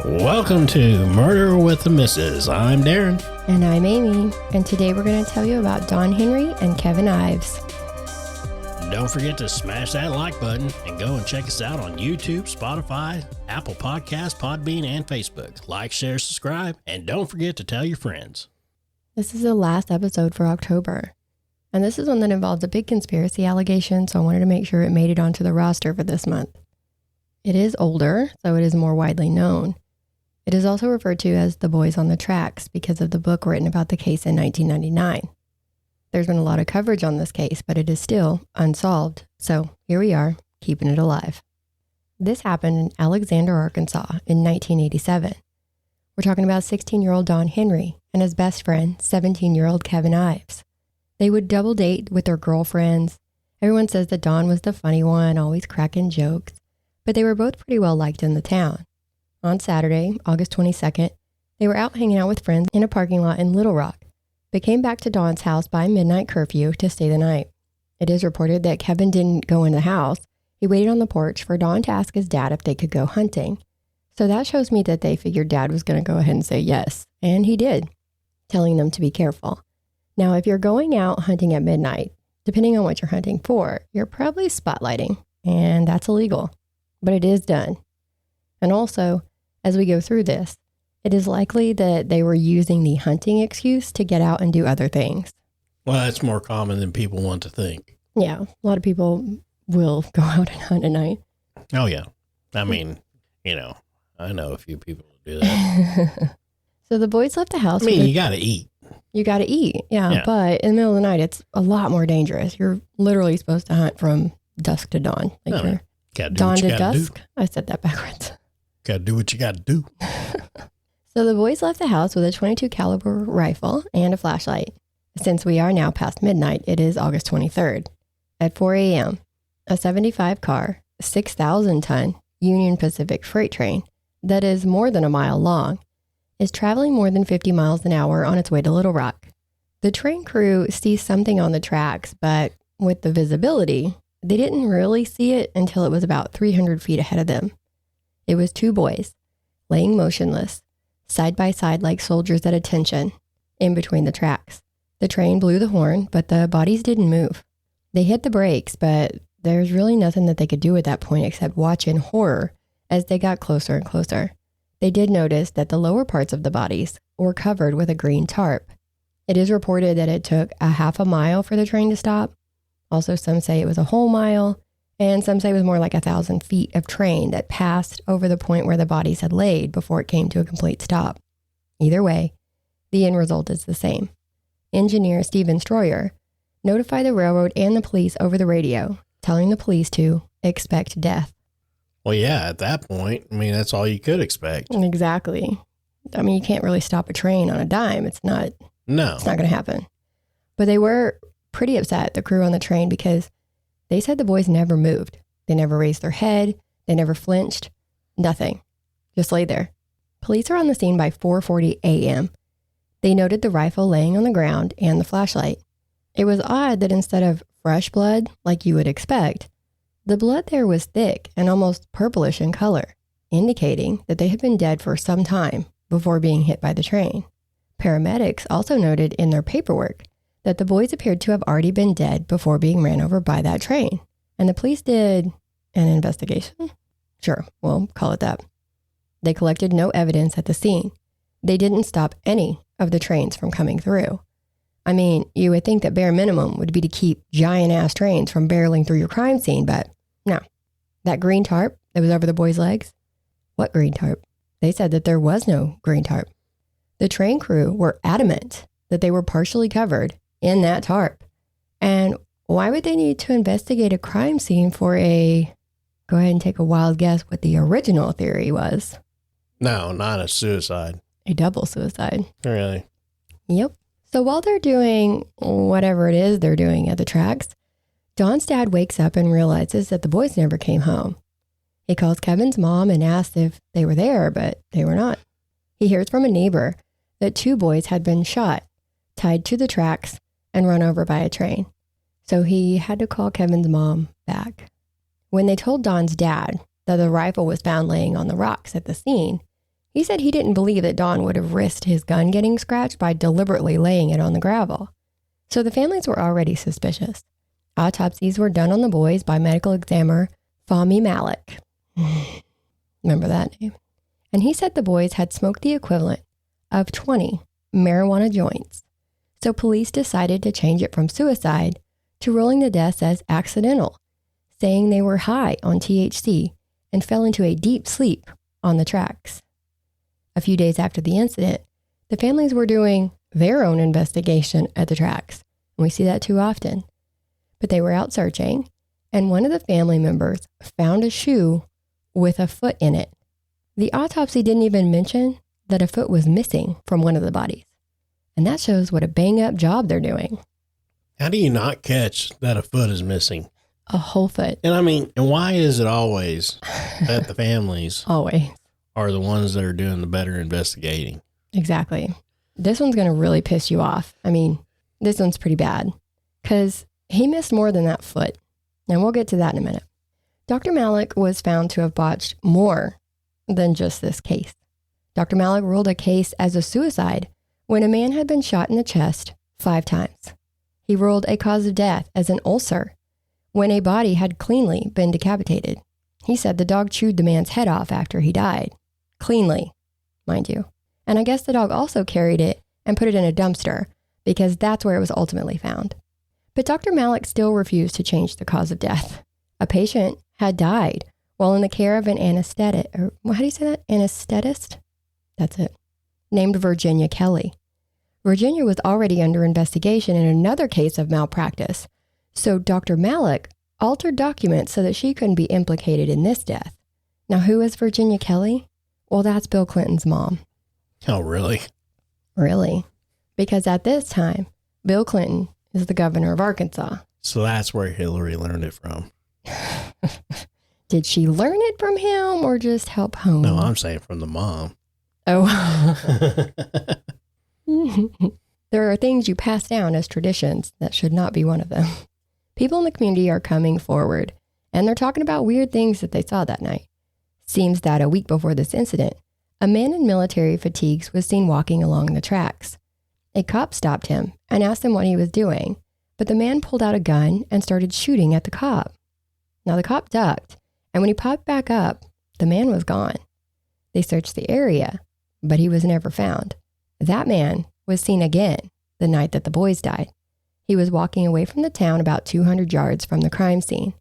Welcome to Murder with the Missus. I'm Darren. And I'm Amy. And today we're going to tell you about Don Henry and Kevin Ives. Don't forget to smash that like button and go and check us out on YouTube, Spotify, Apple Podcasts, Podbean, and Facebook. Like, share, subscribe, and don't forget to tell your friends. This is the last episode for October. And this is one that involves a big conspiracy allegation, so I wanted to make sure it made it onto the roster for this month. It is older, so it is more widely known. It is also referred to as The Boys on the Tracks because of the book written about the case in 1999. There's been a lot of coverage on this case, but it is still unsolved. So here we are, keeping it alive. This happened in Alexander, Arkansas in 1987. We're talking about 16-year-old Don Henry and his best friend, 17-year-old Kevin Ives. They would double date with their girlfriends. Everyone says that Don was the funny one, always cracking jokes, but they were both pretty well liked in the town. On Saturday, August 22nd, they were out hanging out with friends in a parking lot in Little Rock, but came back to Don's house by midnight curfew to stay the night. It is reported that Kevin didn't go in the house. He waited on the porch for Don to ask his dad if they could go hunting. So that shows me that they figured Dad was going to go ahead and say yes, and he did, telling them to be careful. Now, if you're going out hunting at midnight, depending on what you're hunting for, you're probably spotlighting, and that's illegal, but it is done. And also, as we go through this, it is likely that they were using the hunting excuse to get out and do other things. Well, that's more common than people want to think. Yeah, a lot of people will go out and hunt at night. Oh, yeah. I mean, I know a few people who do that. So the boys left the house. I mean, you got to eat. You got to eat, yeah. But in the middle of the night, it's a lot more dangerous. You're literally supposed to hunt from dusk to dawn. Like dawn to dusk. I said that backwards. Got to do what you got to do. So the boys left the house with a .22 caliber rifle and a flashlight. Since we are now past midnight, it is August 23rd. At 4 a.m., a 75 car, 6,000-ton Union Pacific freight train that is more than a mile long is traveling more than 50 miles an hour on its way to Little Rock. The train crew sees something on the tracks, but with the visibility, they didn't really see it until it was about 300 feet ahead of them. It was two boys, laying motionless, side by side like soldiers at attention, in between the tracks. The train blew the horn, but the bodies didn't move. They hit the brakes, but there's really nothing that they could do at that point except watch in horror as they got closer and closer. They did notice that the lower parts of the bodies were covered with a green tarp. It is reported that it took a half a mile for the train to stop. Also, some say it was a whole mile, and some say it was more like 1,000 feet of train that passed over the point where the bodies had laid before it came to a complete stop. Either way, the end result is the same. Engineer Stephen Stroyer notified the railroad and the police over the radio, telling the police to expect death. Well, yeah, at that point, I mean, that's all you could expect. Exactly. I mean, you can't really stop a train on a dime. It's not going to happen. But they were pretty upset, the crew on the train, because they said the boys never moved. They never raised their head. They never flinched. Nothing. Just lay there. Police are on the scene by 4:40 a.m. They noted the rifle laying on the ground and the flashlight. It was odd that instead of fresh blood, like you would expect, the blood there was thick and almost purplish in color, indicating that they had been dead for some time before being hit by the train. Paramedics also noted in their paperwork that the boys appeared to have already been dead before being ran over by that train. And the police did an investigation? Sure, we'll call it that. They collected no evidence at the scene. They didn't stop any of the trains from coming through. I mean, you would think that bare minimum would be to keep giant-ass trains from barreling through your crime scene, but no. That green tarp that was over the boys' legs? What green tarp? They said that there was no green tarp. The train crew were adamant that they were partially covered in that tarp. And why would they need to investigate a crime scene for go ahead and take a wild guess what the original theory was? No, not a suicide. A double suicide. Really? Yep. So while they're doing whatever it is they're doing at the tracks, Don's dad wakes up and realizes that the boys never came home. He calls Kevin's mom and asks if they were there, but they were not. He hears from a neighbor that two boys had been shot, tied to the tracks, and run over by a train. So he had to call Kevin's mom back. When they told Don's dad that the rifle was found laying on the rocks at the scene, He said he didn't believe that Don would have risked his gun getting scratched by deliberately laying it on the gravel. So the families were already suspicious. Autopsies were done on the boys by medical examiner Fahmy Malik. Remember that name? And he said the boys had smoked the equivalent of 20 marijuana joints. So police decided to change it from suicide to ruling the deaths as accidental, saying they were high on THC and fell into a deep sleep on the tracks. A few days after the incident, the families were doing their own investigation at the tracks. And we see that too often. But they were out searching, and one of the family members found a shoe with a foot in it. The autopsy didn't even mention that a foot was missing from one of the bodies. And that shows what a bang-up job they're doing. How do you not catch that a foot is missing? A whole foot. And why is it always that the families Always are the ones that are doing the better investigating? Exactly. This one's going to really piss you off. This one's pretty bad because he missed more than that foot. And we'll get to that in a minute. Dr. Malik was found to have botched more than just this case. Dr. Malik ruled a case as a suicide when a man had been shot in the chest 5 times. He ruled a cause of death as an ulcer when a body had cleanly been decapitated. He said the dog chewed the man's head off after he died. Cleanly, mind you. And I guess the dog also carried it and put it in a dumpster because that's where it was ultimately found. But Dr. Malik still refused to change the cause of death. A patient had died while in the care of an anesthetist. That's it. Named Virginia Kelly. Virginia was already under investigation in another case of malpractice, so Dr. Malik altered documents so that she couldn't be implicated in this death. Now, who is Virginia Kelly? Well, that's Bill Clinton's mom. Oh, really? Really? Because at this time, Bill Clinton is the governor of Arkansas. So that's where Hillary learned it from. Did she learn it from him or just help home? No, I'm saying from the mom. Oh. There are things you pass down as traditions that should not be one of them. People in the community are coming forward, and they're talking about weird things that they saw that night. Seems that a week before this incident, a man in military fatigues was seen walking along the tracks. A cop stopped him and asked him what he was doing, but the man pulled out a gun and started shooting at the cop. Now the cop ducked, and when he popped back up, the man was gone. They searched the area, but he was never found. That man was seen again the night that the boys died. He was walking away from the town about 200 yards from the crime scene.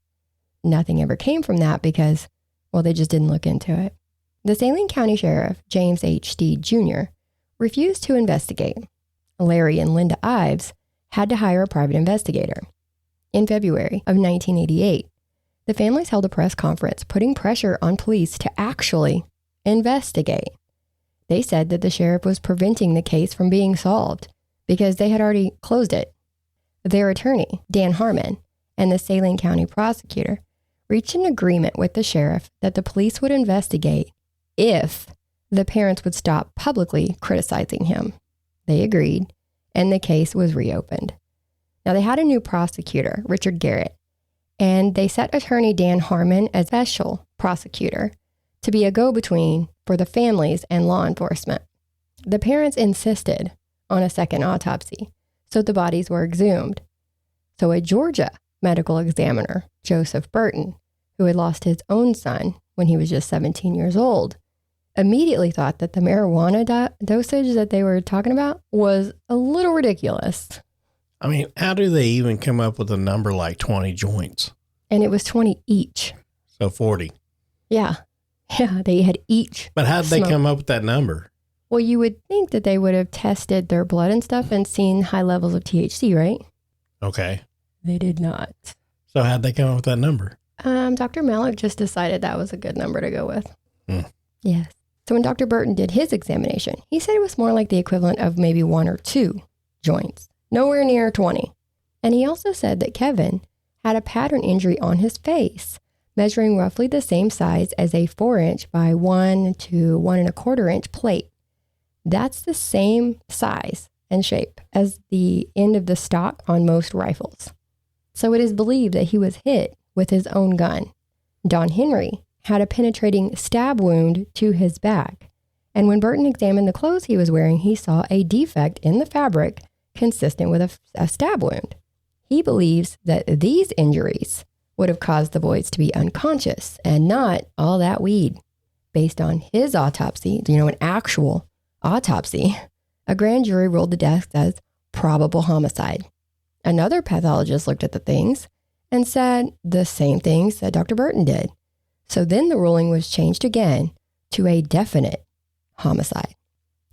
Nothing ever came from that because, well, they just didn't look into it. The Saline County Sheriff, James H. Steed Jr., refused to investigate. Larry and Linda Ives had to hire a private investigator. In February of 1988, the families held a press conference putting pressure on police to actually investigate. They said that the sheriff was preventing the case from being solved because they had already closed it. Their attorney, Dan Harmon, and the Saline County prosecutor reached an agreement with the sheriff that the police would investigate if the parents would stop publicly criticizing him. They agreed, and the case was reopened. Now, they had a new prosecutor, Richard Garrett, and they set attorney Dan Harmon as special prosecutor to be a go-between for the families and law enforcement. The parents insisted on a second autopsy, so the bodies were exhumed. So a Georgia medical examiner, Joseph Burton, who had lost his own son when he was just 17 years old, immediately thought that the marijuana dosage that they were talking about was a little ridiculous. How do they even come up with a number like 20 joints? And it was 20 each. So 40. Yeah. Yeah, they had each. But how did they come up with that number? Well, you would think that they would have tested their blood and stuff and seen high levels of THC, right? Okay. They did not. So how'd they come up with that number? Dr. Malik just decided that was a good number to go with. Yes. So when Dr. Burton did his examination, he said it was more like the equivalent of maybe 1 or 2 joints, nowhere near 20. And he also said that Kevin had a pattern injury on his face, measuring roughly the same size as a 4-inch by 1 to 1 1/4 inch plate. That's the same size and shape as the end of the stock on most rifles. So it is believed that he was hit with his own gun. Don Henry had a penetrating stab wound to his back, And when Burton examined the clothes he was wearing, he saw a defect in the fabric consistent with a stab wound. He believes that these injuries would have caused the boys to be unconscious and not all that weed. Based on his autopsy, an actual autopsy, a grand jury ruled the deaths as probable homicide. Another pathologist looked at the things and said the same things that Dr. Burton did. So then the ruling was changed again to a definite homicide.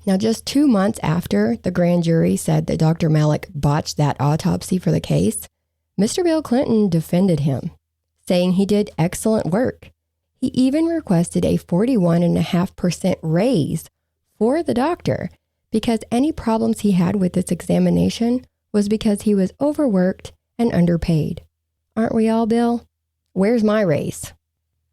Now, just 2 months after the grand jury said that Dr. Malik botched that autopsy for the case, Mr. Bill Clinton defended him, saying he did excellent work. He even requested a 41.5% raise for the doctor because any problems he had with this examination was because he was overworked and underpaid. Aren't we all, Bill? Where's my raise?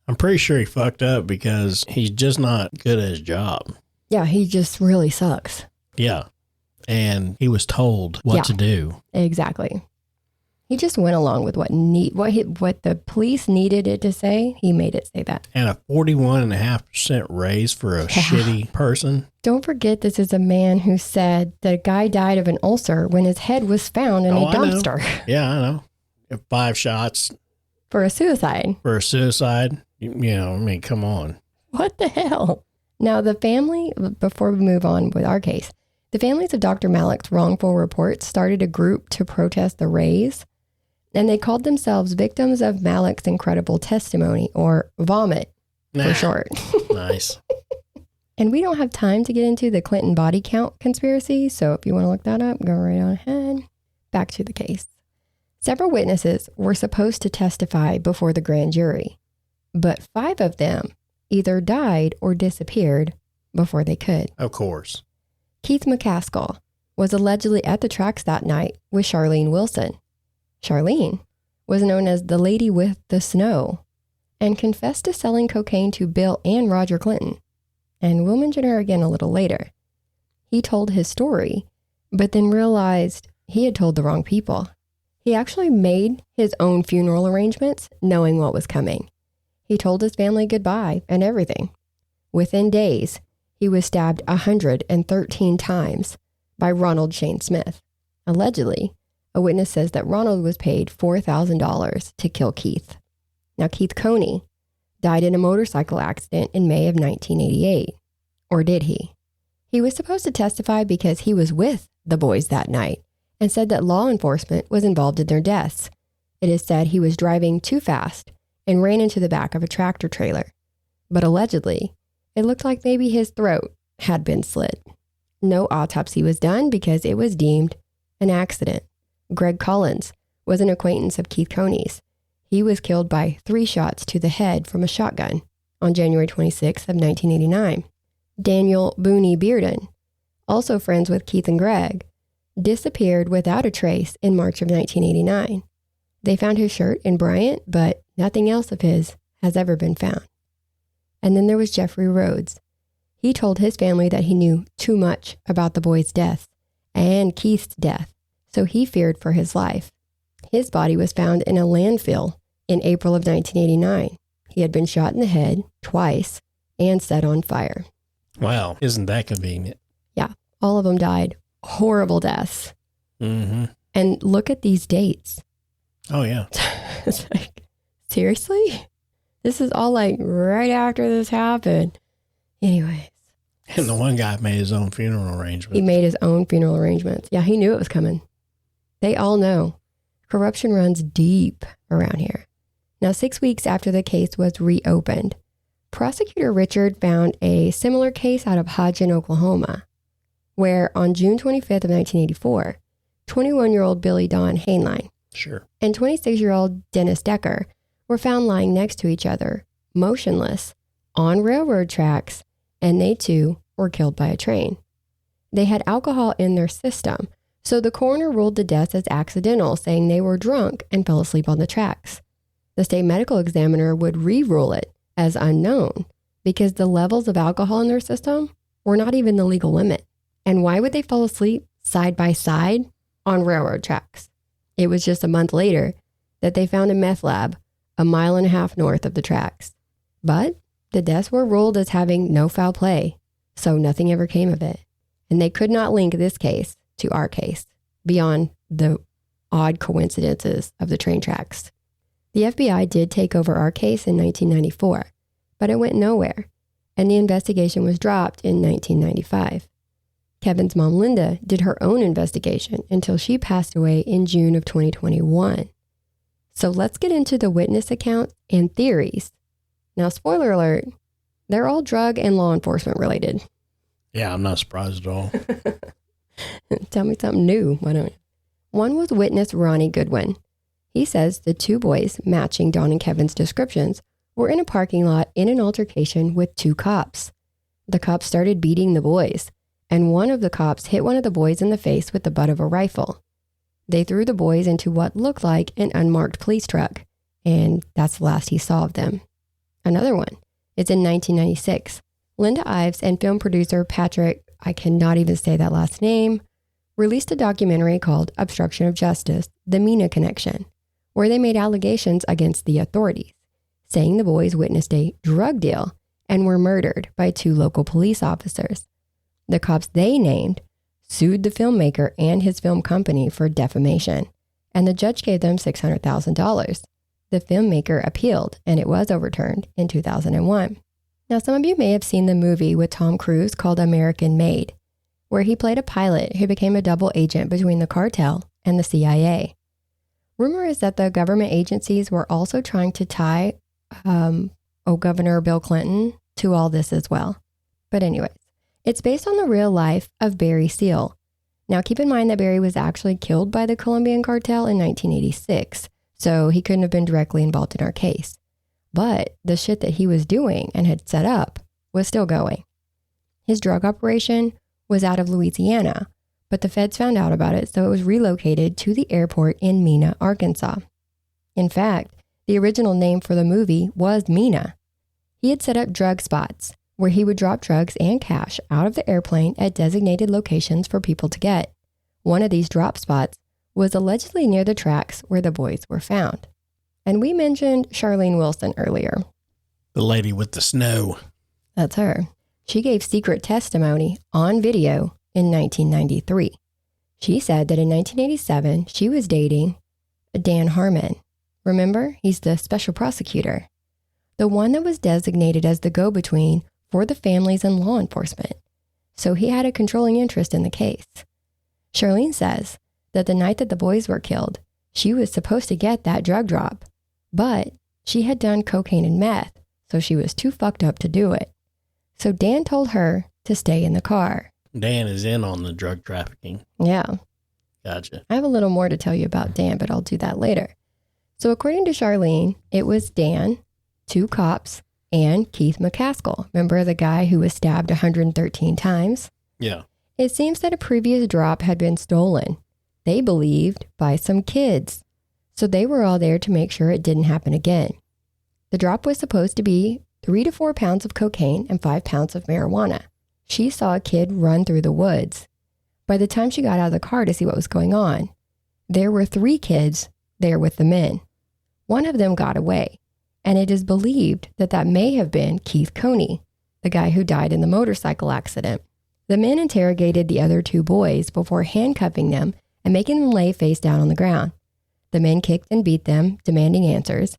I'm pretty sure he fucked up because he's just not good at his job. Yeah, he just really sucks. Yeah. And he was told what to do. Exactly. He just went along with what the police needed it to say. He made it say that. And a 41.5% raise for a shitty person. Don't forget, this is a man who said that a guy died of an ulcer when his head was found in a dumpster. Yeah, I know. 5 shots. For a suicide. Come on. What the hell? Now, the family, before we move on with our case, the families of Dr. Malik's wrongful reports started a group to protest the raise, and they called themselves Victims of Malik's Incredible Testimony, or VOMIT for short. Nice. And we don't have time to get into the Clinton body count conspiracy, so if you want to look that up, go right on ahead. Back to the case. Several witnesses were supposed to testify before the grand jury, but 5 of them either died or disappeared before they could. Of course. Keith McCaskill was allegedly at the tracks that night with Charlene Wilson. Charlene was known as the Lady with the Snow and confessed to selling cocaine to Bill and Roger Clinton. And we'll mention her again a little later. He told his story, but then realized he had told the wrong people. He actually made his own funeral arrangements, knowing what was coming. He told his family goodbye and everything. Within days, he was stabbed 113 times by Ronald Shane Smith. Allegedly, a witness says that Ronald was paid $4,000 to kill Keith. Now, Keith Coney died in a motorcycle accident in May of 1988. Or did he? He was supposed to testify because he was with the boys that night and said that law enforcement was involved in their deaths. It is said he was driving too fast and ran into the back of a tractor trailer. But allegedly, it looked like maybe his throat had been slit. No autopsy was done because it was deemed an accident. Greg Collins was an acquaintance of Keith Coney's. He was killed by 3 shots to the head from a shotgun on January 26th of 1989. Daniel Booney Bearden, also friends with Keith and Greg, disappeared without a trace in March of 1989. They found his shirt in Bryant, but nothing else of his has ever been found. And then there was Jeffrey Rhodes. He told his family that he knew too much about the boys' deaths and Keith's death, so he feared for his life. His body was found in a landfill in April of 1989. He had been shot in the head twice and set on fire. Wow, isn't that convenient? Yeah, all of them died horrible deaths. Mm-hmm. And look at these dates. Oh, yeah. It's like, seriously? This is all like right after this happened. Anyways. And the one guy made his own funeral arrangements. He made his own funeral arrangements. Yeah, he knew it was coming. They all know. Corruption runs deep around here. Now, 6 weeks after the case was reopened, Prosecutor Richard found a similar case out of Hodgen, Oklahoma, where on June 25th of 1984, 21-year-old Billy Don Hainline and 26-year-old Dennis Decker were found lying next to each other, motionless, on railroad tracks, and they too were killed by a train. They had alcohol in their system, so the coroner ruled the deaths as accidental, saying they were drunk and fell asleep on the tracks. The state medical examiner would re-rule it as unknown because the levels of alcohol in their system were not even the legal limit. And why would they fall asleep side by side on railroad tracks? It was just a month later that they found a meth lab 1.5 miles north of the tracks. But the deaths were ruled as having no foul play, So nothing ever came of it. And they could not link this case to our case beyond the odd coincidences of the train tracks. The FBI did take over our case in 1994, but it went nowhere, and the investigation was dropped in 1995. Kevin's mom, Linda, did her own investigation until she passed away in June of 2021. So let's get into the witness accounts and theories. Now, spoiler alert, they're all drug and law enforcement related. Yeah, I'm not surprised at all. Tell me something new, why don't you? One was witness Ronnie Goodwin. He says the two boys, matching Dawn and Kevin's descriptions, were in a parking lot in an altercation with two cops. The cops started beating the boys, and one of the cops hit one of the boys in the face with the butt of a rifle. They threw the boys into what looked like an unmarked police truck, and that's the last he saw of them. Another one is in 1996. Linda Ives and film producer Patrick, I cannot even say that last name, released a documentary called Obstruction of Justice, The Mina Connection, where they made allegations against the authorities, saying the boys witnessed a drug deal and were murdered by two local police officers. The cops they named sued the filmmaker and his film company for defamation, and the judge gave them $600,000. The filmmaker appealed, and it was overturned in 2001. Now, some of you may have seen the movie with Tom Cruise called American Made, where he played a pilot who became a double agent between the cartel and the CIA. Rumor is that the government agencies were also trying to tie Governor Bill Clinton to all this as well. But anyways, it's based on the real life of Barry Seal. Now, keep in mind that Barry was actually killed by the Columbian Cartel in 1986, so he couldn't have been directly involved in our case. But the shit that he was doing and had set up was still going. His drug operation was out of Louisiana, but the feds found out about it, so it was relocated to the airport in Mena, Arkansas. In fact, the original name for the movie was Mena. He had set up drug spots where he would drop drugs and cash out of the airplane at designated locations for people to get. One of these drop spots was allegedly near the tracks where the boys were found. And we mentioned Charlene Wilson earlier. The lady with the snow. That's her. She gave secret testimony on video in 1993. She said that in 1987, she was dating Dan Harmon. Remember, he's the special prosecutor, the one that was designated as the go-between for the families and law enforcement. So he had a controlling interest in the case. Charlene says that the night that the boys were killed, she was supposed to get that drug drop, but she had done cocaine and meth, so she was too fucked up to do it. So Dan told her to stay in the car. Dan is in on the drug trafficking. Yeah. Gotcha. I have a little more to tell you about Dan, but I'll do that later. So according to Charlene, it was Dan, two cops, and Keith McCaskill. Remember the guy who was stabbed 113 times? Yeah. It seems that a previous drop had been stolen, they believed, by some kids. So they were all there to make sure it didn't happen again. The drop was supposed to be 3 to 4 pounds of cocaine and 5 pounds of marijuana. She saw a kid run through the woods. By the time she got out of the car to see what was going on, there were 3 kids there with the men. One of them got away, and it is believed that that may have been Keith Coney, the guy who died in the motorcycle accident. The men interrogated the other 2 boys before handcuffing them and making them lay face down on the ground. The men kicked and beat them, demanding answers,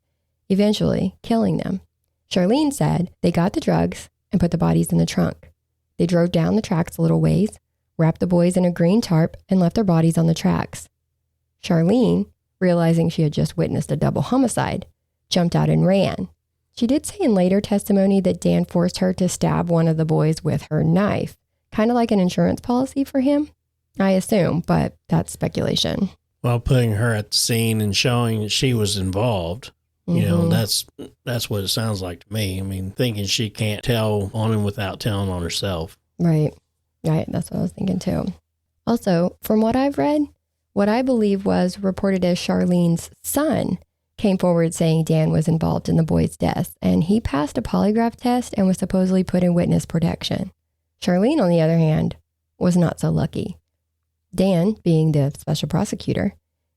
eventually killing them. Charlene said they got the drugs and put the bodies in the trunk. They drove down the tracks a little ways, wrapped the boys in a green tarp, and left their bodies on the tracks. Charlene, realizing she had just witnessed a double homicide, jumped out and ran. She did say in later testimony that Dan forced her to stab one of the boys with her knife, kind of like an insurance policy for him, I assume, but that's speculation. Well, putting her at the scene and showing that she was involved, you know, that's what it sounds like to me. I mean, thinking she can't tell on him without telling on herself. Right. That's what I was thinking too. Also, from what I've read, what I believe was reported as Charlene's son came forward saying Dan was involved in the boys' deaths, and he passed a polygraph test and was supposedly put in witness protection. Charlene, on the other hand, was not so lucky. Dan, being the special prosecutor,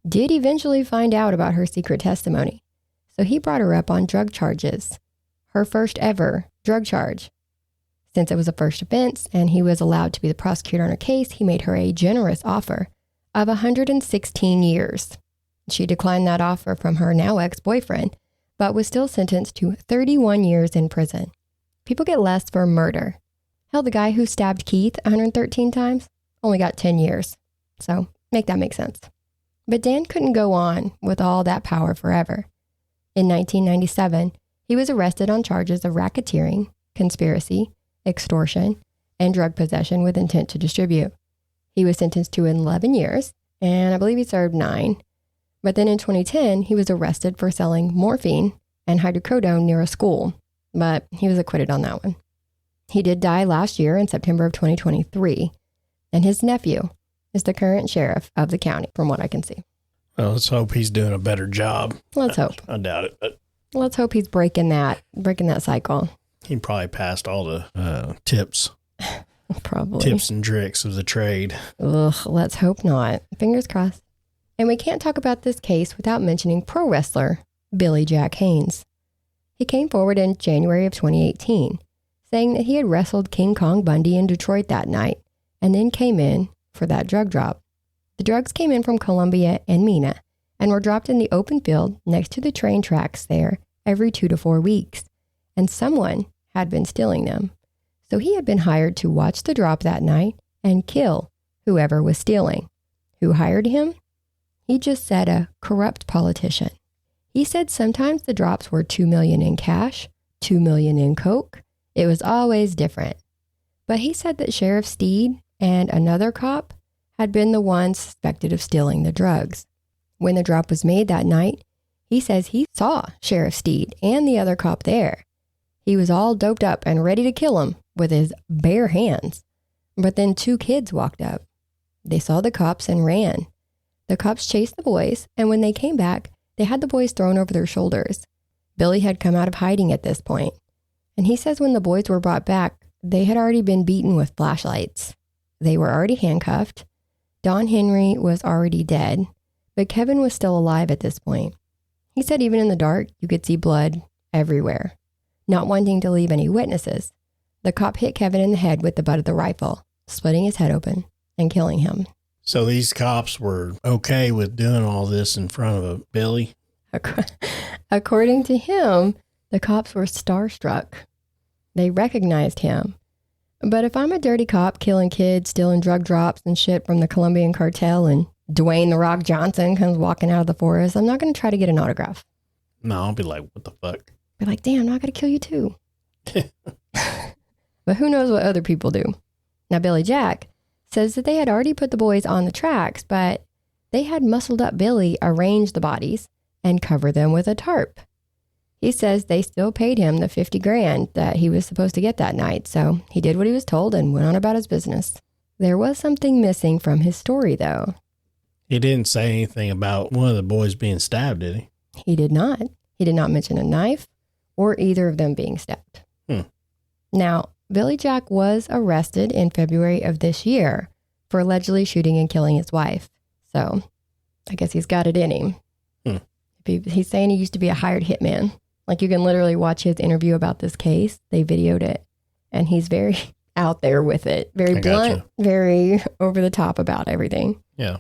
did eventually find out about her secret testimony, so he brought her up on drug charges, her first ever drug charge. Since it was a first offense and he was allowed to be the prosecutor on her case, he made her a generous offer of 116 years. She declined that offer from her now ex-boyfriend, but was still sentenced to 31 years in prison. People get less for murder. Hell, the guy who stabbed Keith 113 times only got 10 years. So make that make sense. But Dan couldn't go on with all that power forever. In 1997, he was arrested on charges of racketeering, conspiracy, extortion, and drug possession with intent to distribute. He was sentenced to 11 years, and I believe he served 9. But then in 2010, he was arrested for selling morphine and hydrocodone near a school, but he was acquitted on that one. He did die last year in September of 2023, and his nephew is the current sheriff of the county, from what I can see. Well, let's hope he's doing a better job. Let's hope. I doubt it, but let's hope he's breaking that cycle. He probably passed all the tips. Probably. Tips and tricks of the trade. Ugh, let's hope not. Fingers crossed. And we can't talk about this case without mentioning pro wrestler Billy Jack Haynes. He came forward in January of 2018, saying that he had wrestled King Kong Bundy in Detroit that night and then came in for that drug drop. The drugs came in from Columbia and Mena and were dropped in the open field next to the train tracks there every 2 to 4 weeks, and someone had been stealing them. So he had been hired to watch the drop that night and kill whoever was stealing. Who hired him? He just said a corrupt politician. He said sometimes the drops were $2 million in cash, $2 million in coke. It was always different. But he said that Sheriff Steed and another cop had been the ones suspected of stealing the drugs. When the drop was made that night, he says he saw Sheriff Steed and the other cop there. He was all doped up and ready to kill him with his bare hands. But then 2 kids walked up. They saw the cops and ran. The cops chased the boys, and when they came back, they had the boys thrown over their shoulders. Billy had come out of hiding at this point, and he says when the boys were brought back, they had already been beaten with flashlights. They were already handcuffed. Don Henry was already dead, but Kevin was still alive at this point. He said even in the dark, you could see blood everywhere. Not wanting to leave any witnesses, the cop hit Kevin in the head with the butt of the rifle, splitting his head open and killing him. So these cops were okay with doing all this in front of a Billy? According to him, the cops were starstruck. They recognized him. But if I'm a dirty cop killing kids, stealing drug drops and shit from the Columbian Cartel, and Dwayne "The Rock" Johnson comes walking out of the forest, I'm not going to try to get an autograph. No, I'll be like, what the fuck? Be like, damn, I'm not going to kill you too. But who knows what other people do. Now, Billy Jack says that they had already put the boys on the tracks, but they had muscled up Billy arrange the bodies and cover them with a tarp. He says they still paid him the $50,000 that he was supposed to get that night, so he did what he was told and went on about his business. There was something missing from his story, though. He didn't say anything about one of the boys being stabbed, did he? He did not. He did not mention a knife or either of them being stabbed. Now, Billy Jack was arrested in February of this year for allegedly shooting and killing his wife. So I guess he's got it in him. He's saying he used to be a hired hitman. Like, you can literally watch his interview about this case. They videoed it, and he's very out there with it. Very blunt, very over the top about everything. Yeah.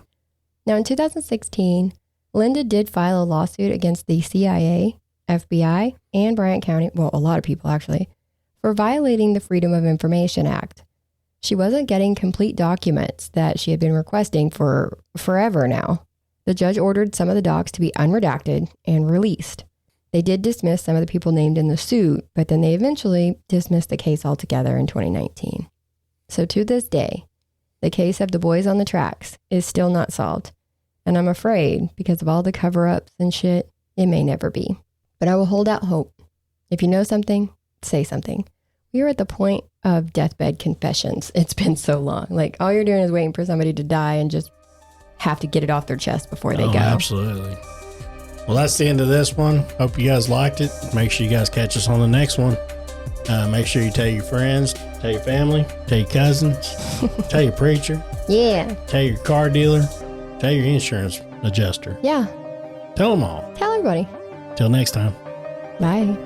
Now, in 2016, Linda did file a lawsuit against the CIA, FBI, and Bryant County, well, a lot of people actually, for violating the Freedom of Information Act. She wasn't getting complete documents that she had been requesting for forever now. The judge ordered some of the docs to be unredacted and released. They did dismiss some of the people named in the suit, but then they eventually dismissed the case altogether in 2019. So to this day, the case of the boys on the tracks is still not solved. And I'm afraid, because of all the cover-ups and shit, it may never be. But I will hold out hope. If you know something, say something. We are at the point of deathbed confessions. It's been so long. Like, all you're doing is waiting for somebody to die and just have to get it off their chest before they go. Absolutely. Well, that's the end of this one. Hope you guys liked it. Make sure you guys catch us on the next one. Make sure you tell your friends, tell your family, tell your cousins, tell your preacher. Yeah. Tell your car dealer. Tell your insurance adjuster. Yeah. Tell them all. Tell everybody. Till next time. Bye.